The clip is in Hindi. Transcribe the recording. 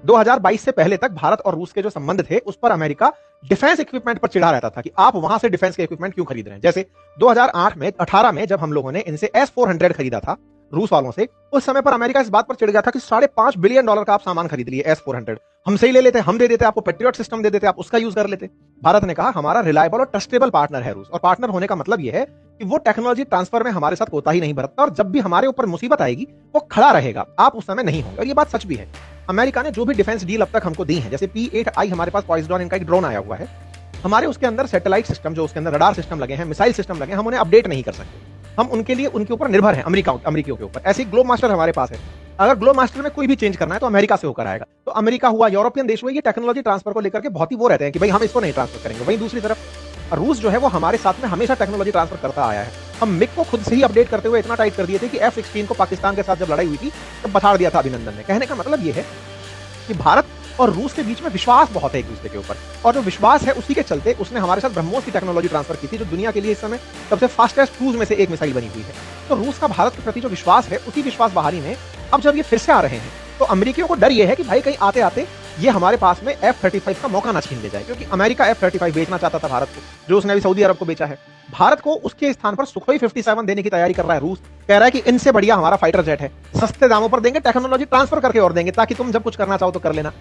2022 से पहले तक भारत और रूस के जो संबंध थे उस पर अमेरिका डिफेंस इक्विपमेंट पर चिढ़ा रहता था कि आप वहां से डिफेंस के इक्विपमेंट क्यों खरीद रहे हैं। जैसे 2008 में 18 में जब हम लोगों ने इनसे S-400 खरीदा था रूस वालों से, उस समय पर अमेरिका इस बात पर चिढ़ गया था कि $5.5 बिलियन का आप सामान खरीद लिए S-400, हमसे ही ले लेते, हम दे देते, आपको पेट्रियट सिस्टम दे देते, आप उसका यूज कर लेते। भारत ने कहा हमारा रिलायबल और ट्रस्टेबल पार्टनर है रूस, और पार्टनर होने का मतलब यह है कि वो टेक्नोलॉजी ट्रांसफर में हमारे साथ कोताही नहीं बरतता, और जब भी हमारे ऊपर मुसीबत आएगी वो खड़ा रहेगा, आप उस समय नहीं होंगे। और ये बात सच भी है। अमेरिका ने जो भी डिफेंस डील अब तक हमको दी है, जैसे P-8I हमारे पास पॉइजन इनका एक ड्रोन आया हुआ है, हमारे उसके अंदर सैटेलाइट सिस्टम, जो उसके अंदर रडार सिस्टम लगे हैं, मिसाइल सिस्टम लगे हैं, हम उन्हें अपडेट नहीं कर सकते। हम उनके लिए उनके ऊपर निर्भर हैं, अमेरिकियों के ऊपर। ऐसे ही ग्लोब मास्टर हमारे पास है, अगर ग्लोब मास्टर में कोई भी चेंज करना है तो अमेरिका से होकर आएगा। तो अमेरिका हुआ, यूरोपियन देश हुए, ये टेक्नोलॉजी ट्रांसफर को लेकर के बहुत ही वो रहते हैं कि भाई हम इसको नहीं ट्रांसफर करेंगे। वहीं दूसरी तरफ रूस जो है वो हमारे साथ में हमेशा टेक्नोलॉजी ट्रांसफर करता आया है। हम मिग को खुद से ही अपडेट करते हुए इतना टाइट कर दिए थे कि F-16 को पाकिस्तान के साथ जब लड़ाई हुई थी तब बता दिया था अभिनंदन ने। कहने का मतलब ये है कि भारत और रूस के बीच में विश्वास बहुत है एक दूसरे के ऊपर, और जो विश्वास है उसी के चलते उसने हमारे साथ ब्रह्मोस की टेक्नोलॉजी ट्रांसफर की थी, जो दुनिया के लिए इस समय सबसे फास्टेस्ट क्रूज में से एक मिसाइल बनी हुई है। तो रूस का भारत के प्रति जो विश्वास है, उसी विश्वास बहाली में अब जब ये फिर से आ रहे हैं तो अमेरिकियों को डर ये है कि भाई कहीं आते आते ये हमारे पास में F-35 का मौका ना छीन ले जाए, क्योंकि अमेरिका F-35 बेचना चाहता था भारत को, जो उसने अभी सऊदी अरब को बेचा है। भारत को उसके स्थान पर सुखोई 57 देने की तैयारी कर रहा है रूस, कह रहा है कि इनसे बढ़िया हमारा फाइटर जेट है, सस्ते दामों पर देंगे, टेक्नोलॉजी ट्रांसफर करके और देंगे, ताकि तुम जब कुछ करना चाहो तो कर लेना।